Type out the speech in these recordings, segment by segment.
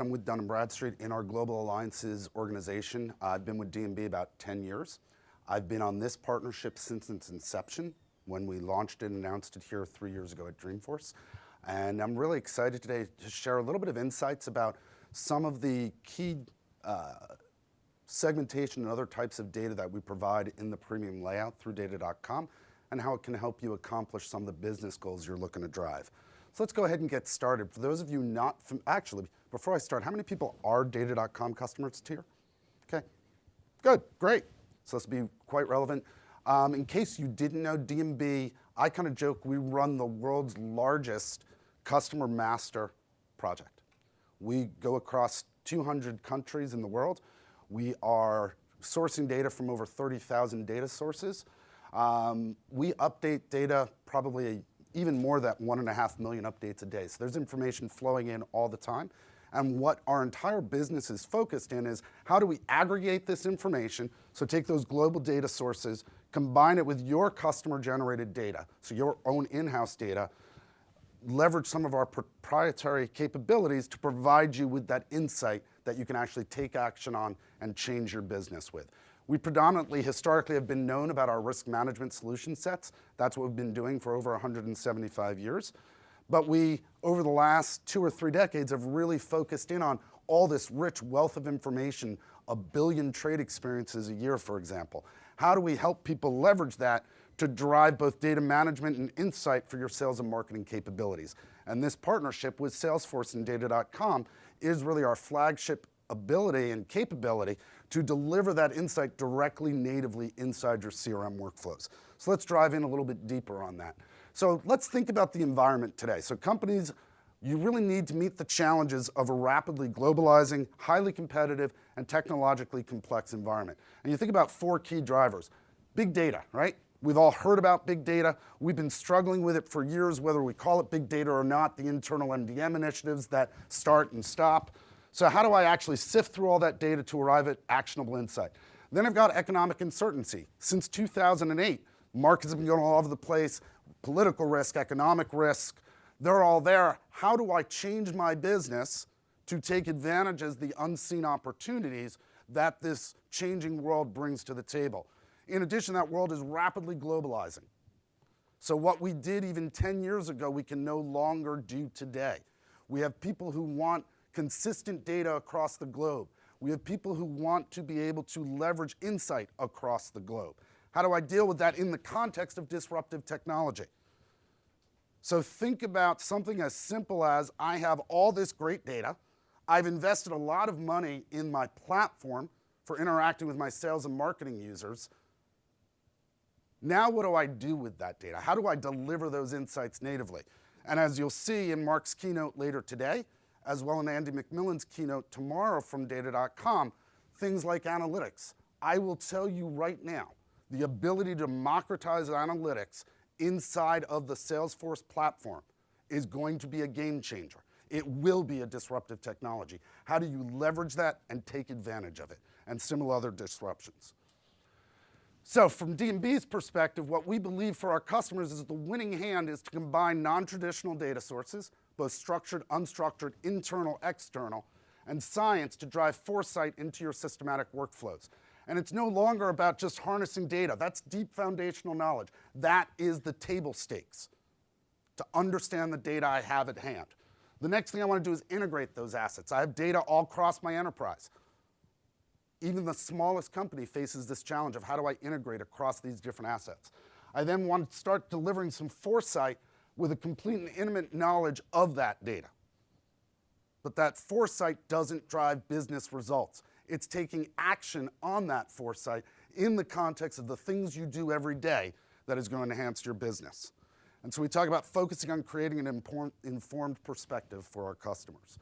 I'm with Dun & Bradstreet in our Global Alliances organization. I've been with D&B about 10 years. I've been on this partnership since its inception, when we launched it and announced it here 3 years ago at Dreamforce. And I'm really excited today to share a little bit of insights about some of the key segmentation and other types of data that we provide in the premium layout through data.com and how it can help you accomplish some of the business goals you're looking to drive. So let's go ahead and get started. For those of you not actually, before I start, how many people are data.com customers here? Okay, good, great. So this will be quite relevant. In case you didn't know, D&B, I kind of joke, we run the world's largest customer master project. We go across 200 countries in the world. We are sourcing data from over 30,000 data sources. We update data probably even more than 1.5 million updates a day. So there's information flowing in all the time. And what our entire business is focused in is how do we aggregate this information, so take those global data sources, combine it with your customer-generated data, so your own in-house data, leverage some of our proprietary capabilities to provide you with that insight that you can actually take action on and change your business with. We predominantly, historically, have been known about our risk management solution sets. That's what we've been doing for over 175 years. But we, over the last 2 or 3 decades, have really focused in on all this rich wealth of information, 1 billion trade experiences a year, for example. How do we help people leverage that to drive both data management and insight for your sales and marketing capabilities? And this partnership with Salesforce and data.com is really our flagship ability and capability to deliver that insight directly natively inside your CRM workflows. So let's dive in a little bit deeper on that. So let's think about the environment today. So companies, you really need to meet the challenges of a rapidly globalizing, highly competitive, and technologically complex environment. And you think about 4 key drivers. Big data, right? We've all heard about big data. We've been struggling with it for years, whether we call it big data or not, the internal MDM initiatives that start and stop. So how do I actually sift through all that data to arrive at actionable insight? Then I've got economic uncertainty. Since 2008, markets have been going all over the place, political risk, economic risk, they're all there. How do I change my business to take advantage of the unseen opportunities that this changing world brings to the table? In addition, that world is rapidly globalizing. So what we did even 10 years ago, we can no longer do today. We have people who want consistent data across the globe. We have people who want to be able to leverage insight across the globe. How do I deal with that in the context of disruptive technology? So think about something as simple as I have all this great data. I've invested a lot of money in my platform for interacting with my sales and marketing users. Now what do I do with that data? How do I deliver those insights natively? And as you'll see in Mark's keynote later today, as well in Andy McMillan's keynote tomorrow from data.com, things like analytics. I will tell you right now, the ability to democratize analytics inside of the Salesforce platform is going to be a game changer. It will be a disruptive technology. How do you leverage that and take advantage of it? And similar other disruptions. So from D&B's perspective, what we believe for our customers is the winning hand is to combine non-traditional data sources, both structured, unstructured, internal, external, and science to drive foresight into your systematic workflows. And it's no longer about just harnessing data. That's deep foundational knowledge. That is the table stakes to understand the data I have at hand. The next thing I want to do is integrate those assets. I have data all across my enterprise. Even the smallest company faces this challenge of how do I integrate across these different assets. I then want to start delivering some foresight with a complete and intimate knowledge of that data. But that foresight doesn't drive business results. It's taking action on that foresight in the context of the things you do every day that is going to enhance your business. And so we talk about focusing on creating an informed perspective for our customers.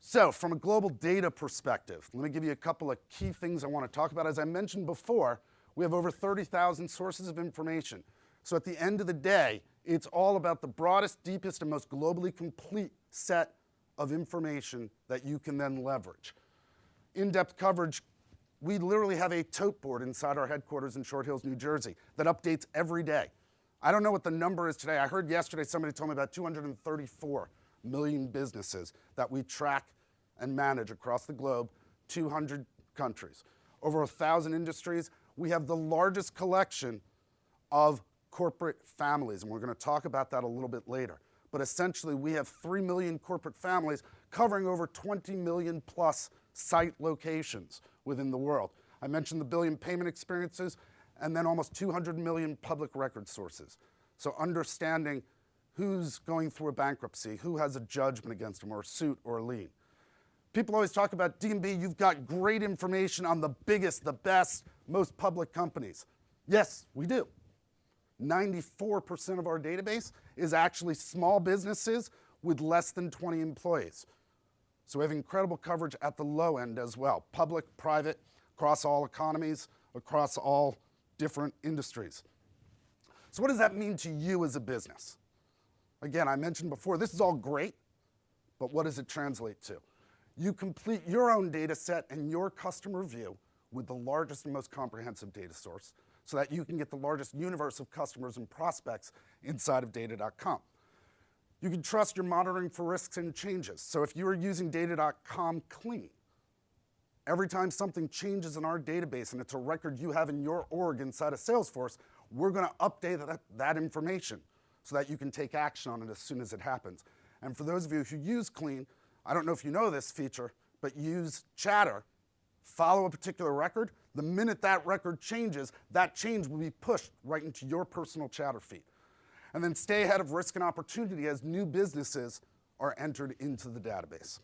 So from a global data perspective, let me give you a couple of key things I want to talk about. As I mentioned before, we have over 30,000 sources of information. So at the end of the day, it's all about the broadest, deepest, and most globally complete set of information that you can then leverage. In-depth coverage, we literally have a tote board inside our headquarters in Short Hills, New Jersey that updates every day. I don't know what the number is today. I heard yesterday somebody told me about 234 million businesses that we track and manage across the globe, 200 countries. Over 1,000 industries. We have the largest collection of corporate families, and we're going to talk about that a little bit later. But essentially, we have 3 million corporate families covering over 20 million plus site locations within the world. I mentioned the billion payment experiences, and then almost 200 million public record sources. So understanding who's going through a bankruptcy, who has a judgment against them, or a suit, or a lien. People always talk about D&B, you've got great information on the biggest, the best, most public companies. Yes, we do. 94% of our database is actually small businesses with less than 20 employees. So we have incredible coverage at the low end as well. Public, private, across all economies, across all different industries. So what does that mean to you as a business? Again, I mentioned before, this is all great, but what does it translate to? You complete your own data set and your customer view with the largest and most comprehensive data source so that you can get the largest universe of customers and prospects inside of data.com. You can trust your monitoring for risks and changes. So if you are using data.com clean, every time something changes in our database and it's a record you have in your org inside of Salesforce, we're going to update that information so that you can take action on it as soon as it happens. And for those of you who use Clean, I don't know if you know this feature, but use Chatter, follow a particular record. The minute that record changes, that change will be pushed right into your personal Chatter feed. And then stay ahead of risk and opportunity as new businesses are entered into the database.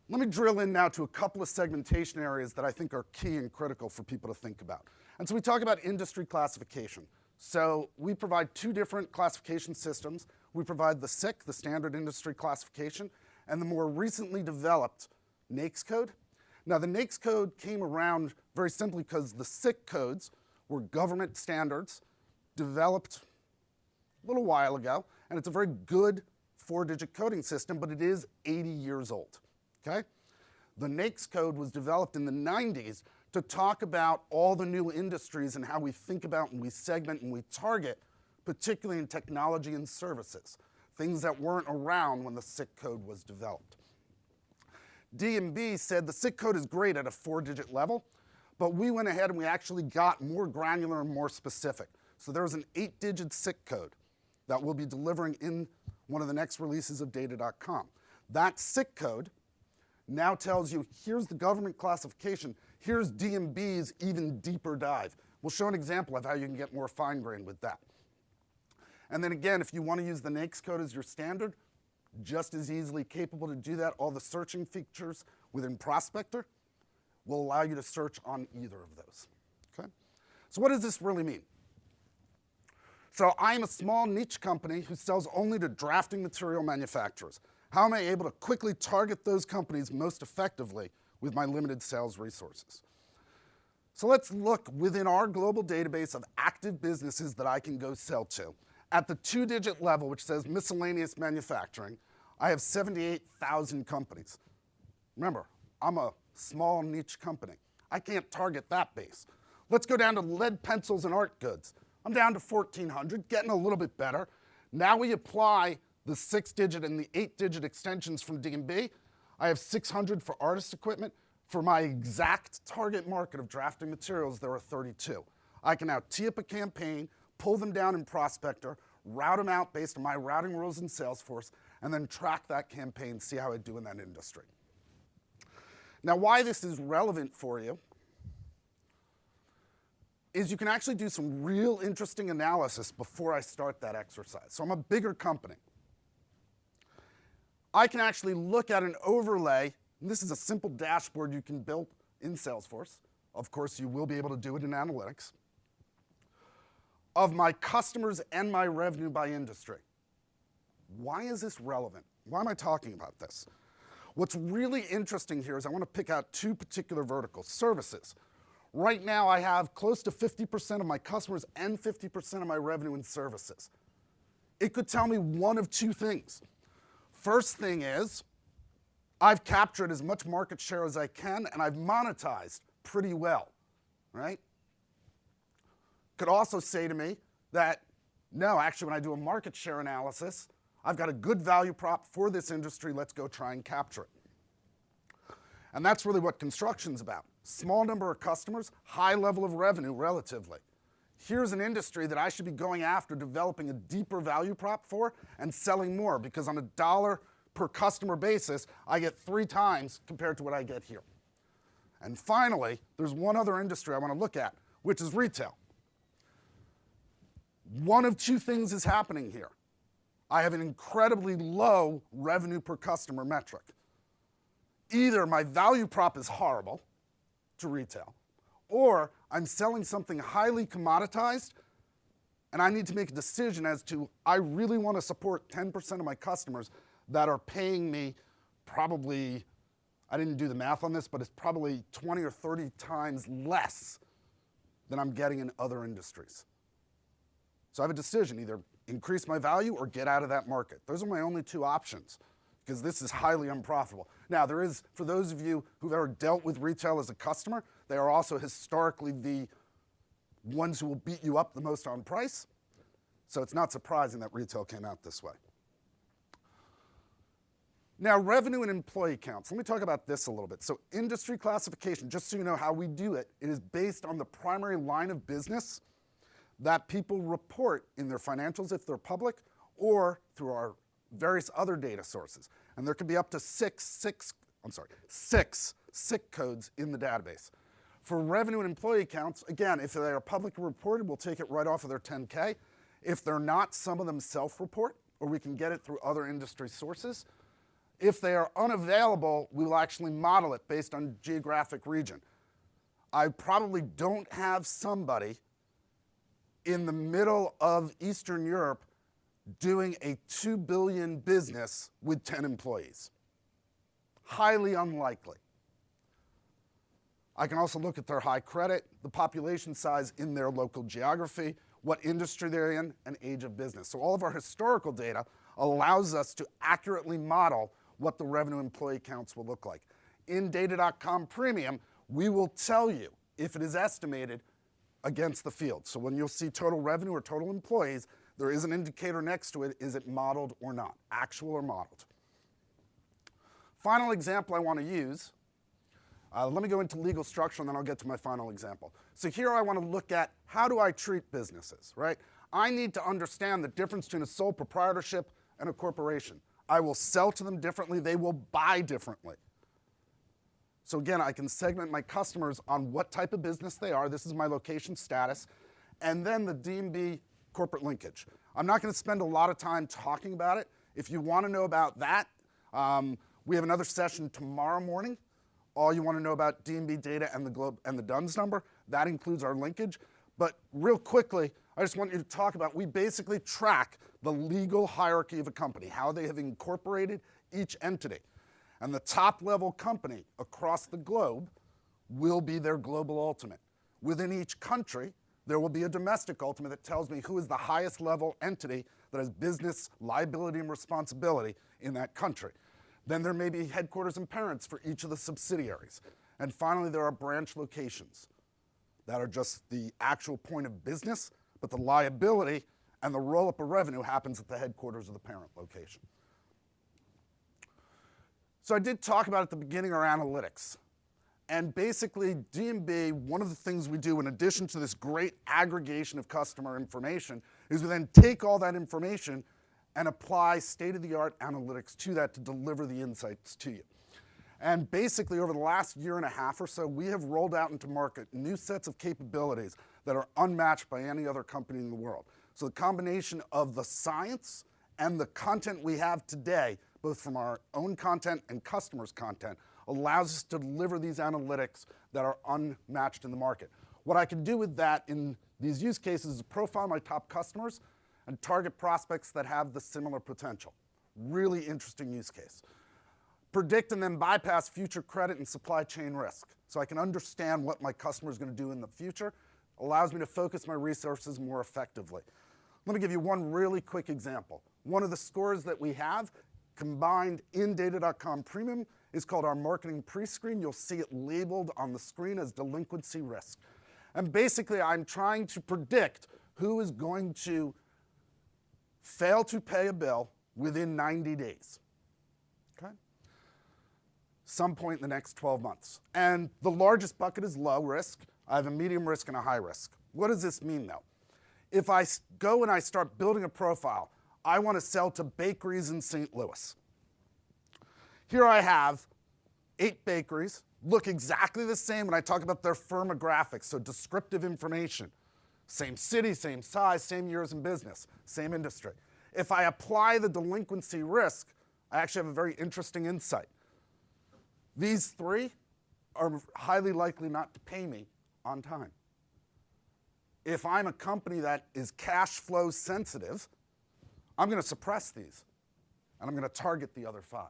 Let me drill in now to a couple of segmentation areas that I think are key and critical for people to think about. And so we talk about industry classification. So we provide two different classification systems. We provide the SIC, the Standard Industry Classification, and the more recently developed NAICS code. Now the NAICS code came around very simply because the SIC codes were government standards developed a little while ago, and it's a very good 4-digit coding system, but it is 80 years old, okay? The NAICS code was developed in the 90s to talk about all the new industries and how we think about and we segment and we target, particularly in technology and services, things that weren't around when the SIC code was developed. D&B said the SIC code is great at a 4-digit level, but we went ahead and we actually got more granular and more specific. So there's an 8-digit SIC code that we'll be delivering in one of the next releases of data.com. That SIC code now tells you, here's the government classification, here's D&B's even deeper dive. We'll show an example of how you can get more fine-grained with that. And then again, if you want to use the NAICS code as your standard, just as easily capable to do that. All the searching features within Prospector will allow you to search on either of those, okay? So what does this really mean? So I'm a small niche company who sells only to drafting material manufacturers. How am I able to quickly target those companies most effectively with my limited sales resources? So let's look within our global database of active businesses that I can go sell to. At the 2-digit level, which says miscellaneous manufacturing, I have 78,000 companies. Remember, I'm a small niche company. I can't target that base. Let's go down to lead pencils and art goods. I'm down to 1,400, getting a little bit better. Now we apply the 6-digit and the 8-digit extensions from D&B. I have 600 for artist equipment. For my exact target market of drafting materials, there are 32. I can now tee up a campaign, pull them down in Prospector, route them out based on my routing rules in Salesforce, and then track that campaign, see how I do in that industry. Now, why this is relevant for you is you can actually do some real interesting analysis before I start that exercise. So I'm a bigger company. I can actually look at an overlay, and this is a simple dashboard you can build in Salesforce. Of course, you will be able to do it in analytics, of my customers and my revenue by industry. Why is this relevant? Why am I talking about this? What's really interesting here is I want to pick out two particular verticals. Services. Right now, I have close to 50% of my customers and 50% of my revenue in services. It could tell me one of two things. First thing is, I've captured as much market share as I can, and I've monetized pretty well, right? Could also say to me that, no, actually, when I do a market share analysis, I've got a good value prop for this industry, let's go try and capture it. And that's really what construction's about. Small number of customers, high level of revenue relatively. Here's an industry that I should be going after, developing a deeper value prop for and selling more, because on a dollar per customer basis, I get 3 times compared to what I get here. And finally, there's one other industry I want to look at, which is retail. One of 2 things is happening here. I have an incredibly low revenue per customer metric. Either my value prop is horrible to retail, or I'm selling something highly commoditized and I need to make a decision as to, I really want to support 10% of my customers that are paying me probably, I didn't do the math on this, but it's probably 20 or 30 times less than I'm getting in other industries. So I have a decision, either increase my value or get out of that market. Those are my only 2 options, because this is highly unprofitable. Now, there is, for those of you who've ever dealt with retail as a customer, they are also historically the ones who will beat you up the most on price. So it's not surprising that retail came out this way. Now, revenue and employee counts. Let me talk about this a little bit. So industry classification, just so you know how we do it, it is based on the primary line of business that people report in their financials if they're public, or through our various other data sources. And there can be up to 6 SIC codes in the database. For revenue and employee accounts, again, if they are publicly reported, we'll take it right off of their 10K. If they're not, some of them self-report, or we can get it through other industry sources. If they are unavailable, we will actually model it based on geographic region. I probably don't have somebody in the middle of Eastern Europe doing a $2 billion business with 10 employees. Highly unlikely. I can also look at their high credit, the population size in their local geography, what industry they're in, and age of business. So all of our historical data allows us to accurately model what the revenue employee counts will look like. In data.com Premium, we will tell you if it is estimated against the field. So when you'll see total revenue or total employees, there is an indicator next to it. Is it modeled or not? Actual or modeled? Final example I want to use. Let me go into legal structure and then I'll get to my final example. So here I want to look at, how do I treat businesses, right? I need to understand the difference between a sole proprietorship and a corporation. I will sell to them differently. They will buy differently. So again, I can segment my customers on what type of business they are. This is my location status. And then the D&B corporate linkage. I'm not going to spend a lot of time talking about it. If you want to know about that, we have another session tomorrow morning. All you want to know about D&B data and the DUNS number, that includes our linkage. But real quickly, I just want you to talk about, we basically track the legal hierarchy of a company, how they have incorporated each entity. And the top level company across the globe will be their global ultimate. Within each country, there will be a domestic ultimate that tells me who is the highest level entity that has business liability and responsibility in that country. Then there may be headquarters and parents for each of the subsidiaries. And finally, there are branch locations that are just the actual point of business, but the liability and the roll-up of revenue happens at the headquarters of the parent location. So I did talk about at the beginning our analytics. And basically, D&B, one of the things we do in addition to this great aggregation of customer information is we then take all that information and apply state-of-the-art analytics to that to deliver the insights to you. And basically, over the last year and a half or so, we have rolled out into market new sets of capabilities that are unmatched by any other company in the world. So the combination of the science and the content we have today, both from our own content and customers' content, allows us to deliver these analytics that are unmatched in the market. What I can do with that in these use cases is profile my top customers and target prospects that have the similar potential. Really interesting use case. Predict and then bypass future credit and supply chain risk. So I can understand what my customer is going to do in the future. Allows me to focus my resources more effectively. Let me give you one really quick example. One of the scores that we have combined in data.com Premium is called our marketing pre-screen. You'll see it labeled on the screen as delinquency risk. And basically, I'm trying to predict who is going to fail to pay a bill within 90 days. Okay? Some point in the next 12 months. And the largest bucket is low risk. I have a medium risk and a high risk. What does this mean though? If I go and I start building a profile, I want to sell to bakeries in St. Louis. Here I have 8 bakeries, look exactly the same when I talk about their firmographics, so descriptive information. Same city, same size, same years in business, same industry. If I apply the delinquency risk, I actually have a very interesting insight. These 3 are highly likely not to pay me on time. If I'm a company that is cash flow sensitive, I'm going to suppress these, and I'm going to target the other 5.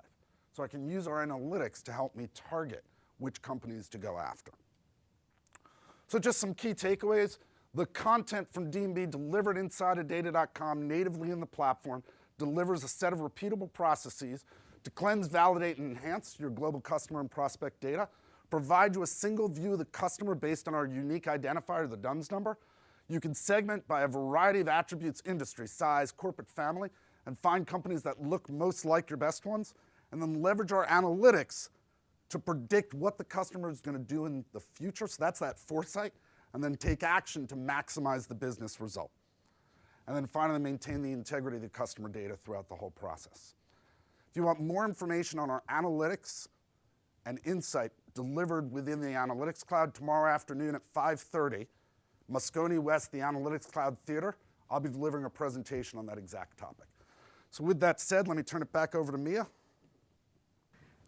So I can use our analytics to help me target which companies to go after. So just some key takeaways. The content from D&B delivered inside of data.com natively in the platform delivers a set of repeatable processes to cleanse, validate, and enhance your global customer and prospect data, provide you a single view of the customer based on our unique identifier, the DUNS number. You can segment by a variety of attributes, industry, size, corporate family, and find companies that look most like your best ones, and then leverage our analytics to predict what the customer is going to do in the future. So that's that foresight, and then take action to maximize the business result. And then finally, maintain the integrity of the customer data throughout the whole process. If you want more information on our analytics and insight delivered within the Analytics Cloud tomorrow afternoon at 5:30, Moscone West, the Analytics Cloud Theater, I'll be delivering a presentation on that exact topic. So with that said, let me turn it back over to Mia.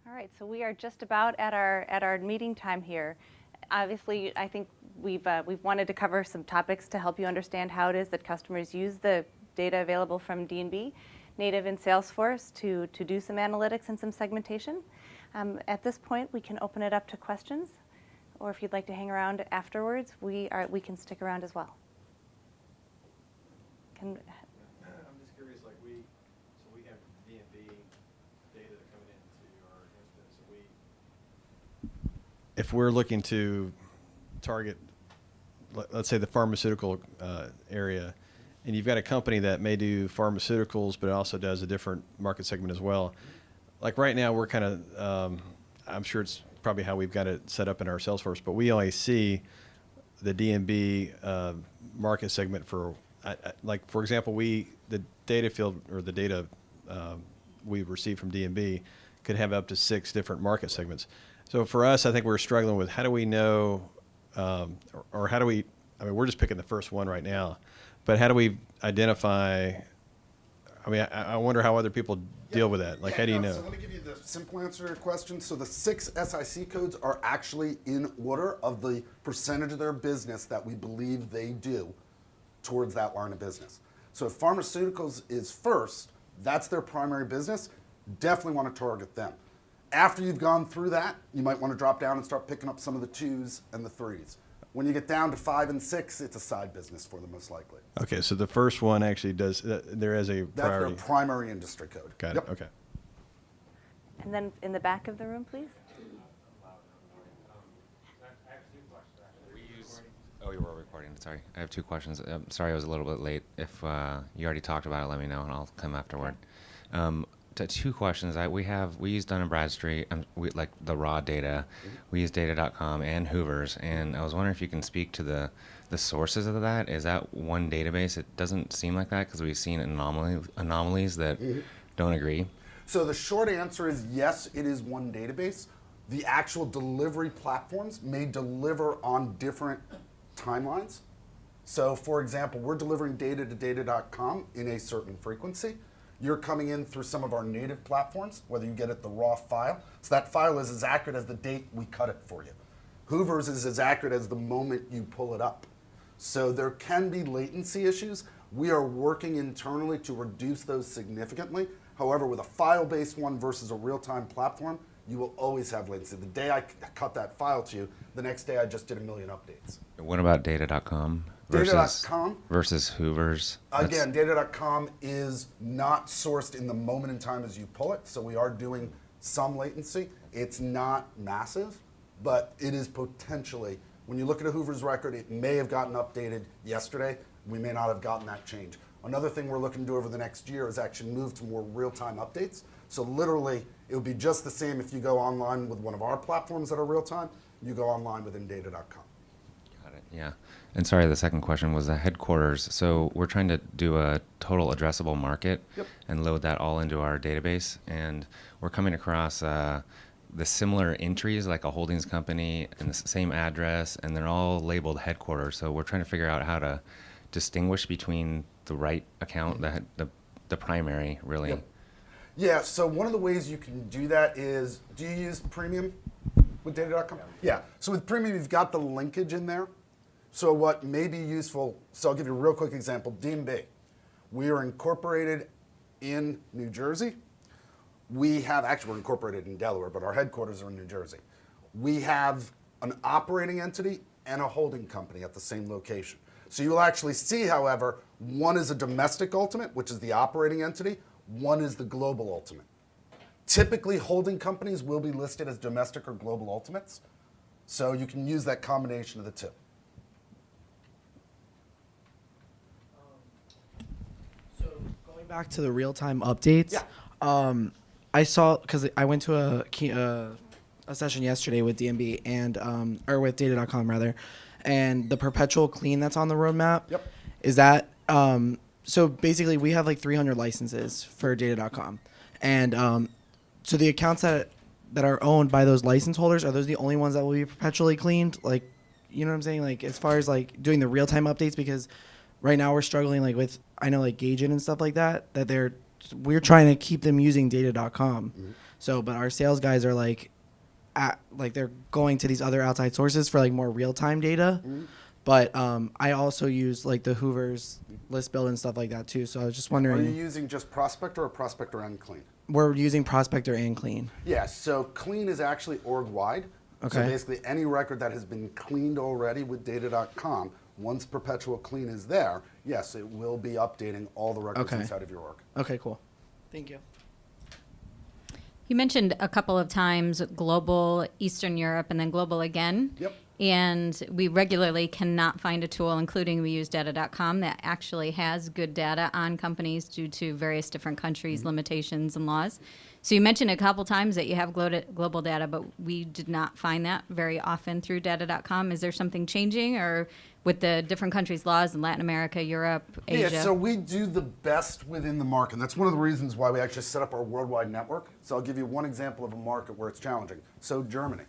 All right, so we are just about at our meeting time here. Obviously, I think we've wanted to cover some topics to help you understand how it is that customers use the data available from D&B, native in Salesforce, to do some analytics and some segmentation. At this point, we can open it up to questions, or if you'd like to hang around afterwards, we can stick around as well. I'm just curious, like we have D&B data coming into our instance. If we're looking to target, let's say the pharmaceutical area, and you've got a company that may do pharmaceuticals, but it also does a different market segment as well. Like right now, we're kind of, I'm sure it's probably how we've got it set up in our Salesforce, but we only see the D&B market segment for, like for example, the data field or the data we receive from D&B could have up to 6 different market segments. So for us, I think we're struggling with how do we know, or how do we, I mean, we're just picking the first one right now, but how do we identify, I mean, I wonder how other people deal with that. Like, how do you know? So let me give you the simple answer to your question. So the 6 SIC codes are actually in order of the percentage of their business that we believe they do towards that line of business. So if pharmaceuticals is first, that's their primary business, definitely want to target them. After you've gone through that, you might want to drop down and start picking up some of the 2s and the 3s. When you get down to 5 and 6, it's a side business for them most likely. Okay, so the first one actually does, there is a priority. That's their primary industry code. Got it, okay. And then in the back of the room, please. Oh, you were recording. Sorry. I have 2 questions. Sorry I was a little bit late. If you already talked about it, let me know and I'll come afterward. To 2 questions. We use Dun & Bradstreet, like the raw data. We use data.com and Hoover's, and I was wondering if you can speak to the sources of that. Is that one database? It doesn't seem like that because we've seen anomalies that don't agree. So the short answer is yes, it is one database. The actual delivery platforms may deliver on different timelines. So for example, we're delivering data to data.com in a certain frequency. You're coming in through some of our native platforms, whether you get it the raw file. So that file is as accurate as the date we cut it for you. Hoover's is as accurate as the moment you pull it up. So there can be latency issues. We are working internally to reduce those significantly. However, with a file-based one versus a real-time platform, you will always have latency. The day I cut that file to you, the next day I just did 1 million updates. What about data.com? Data.com versus Hoover's? Again, data.com is not sourced in the moment in time as you pull it, so we are doing some latency. It's not massive, but it is potentially, when you look at a Hoover's record, it may have gotten updated yesterday. We may not have gotten that change. Another thing we're looking to do over the next year is actually move to more real-time updates. So literally, it would be just the same if you go online with one of our platforms that are real-time, you go online within data.com. Got it. Yeah. And sorry, the second question was the headquarters. So we're trying to do a total addressable market and load that all into our database. And we're coming across the similar entries, like a holdings company and the same address, and they're all labeled headquarters. So we're trying to figure out how to distinguish between the right account, the primary, really. Yep. Yeah, so one of the ways you can do that is, do you use Premium with data.com? Yeah, so with Premium, you've got the linkage in there. So what may be useful, so I'll give you a real quick example, D&B. We are incorporated in New Jersey. Actually we're incorporated in Delaware, but our headquarters are in New Jersey. We have an operating entity and a holding company at the same location. So you'll actually see, however, one is a domestic ultimate, which is the operating entity, one is the global ultimate. Typically, holding companies will be listed as domestic or global ultimates, so you can use that combination of the two. So going back to the real-time updates, I saw, because I went to a session yesterday with D&B and or with data.com rather, and the perpetual clean that's on the roadmap. Yep. Is that so basically we have like 300 licenses for data.com, and so the accounts that are owned by those license holders, are those the only ones that will be perpetually cleaned? Like, you know what I'm saying? Like as far as like doing the real-time updates, because right now we're struggling like with, I know like Gaugent and stuff like that we're trying to keep them using data.com. Mm-hmm. So, but our sales guys are like, they're going to these other outside sources for like more real-time data. Mm-hmm. But I also use like the Hoover's list build and stuff like that too. So I was just wondering. Are you using just Prospector or Prospector and Clean? We're using Prospector and Clean. Yeah, so Clean is actually org-wide. Okay. So basically any record that has been cleaned already with data.com, once perpetual clean is there, yes, it will be updating all the records inside of your org. Okay, cool. Thank you. You mentioned a couple of times global, Eastern Europe, and then global again. Yep. And we regularly cannot find a tool, including we use data.com, that actually has good data on companies due to various different countries' limitations and laws. So you mentioned a couple times that you have global data, but we did not find that very often through data.com. Is there something changing, or with the different countries' laws in Latin America, Europe, Asia? Yeah, so we do the best within the market. And that's one of the reasons why we actually set up our worldwide network. So I'll give you one example of a market where it's challenging. So Germany.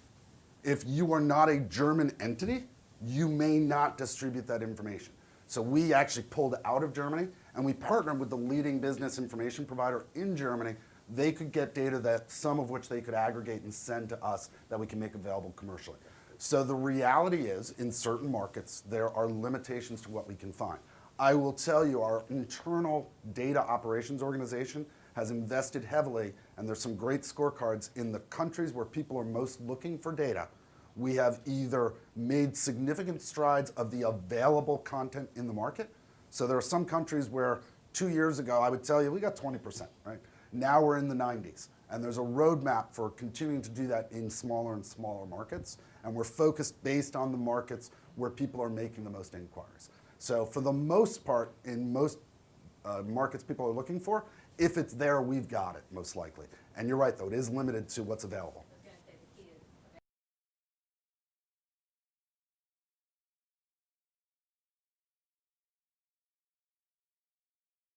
If you are not a German entity, you may not distribute that information. So we actually pulled out of Germany, and we partnered with the leading business information provider in Germany. They could get data that some of which they could aggregate and send to us that we can make available commercially. So the reality is, in certain markets, there are limitations to what we can find. I will tell you, our internal data operations organization has invested heavily, and there's some great scorecards in the countries where people are most looking for data. We have either made significant strides of the available content in the market. So there are some countries where 2 years ago, I would tell you, we got 20%, right? Now we're in the 90s. And there's a roadmap for continuing to do that in smaller and smaller markets. And we're focused based on the markets where people are making the most inquiries. So for the most part, in most markets people are looking for, if it's there, we've got it, most likely. And you're right, though, it is limited to what's available.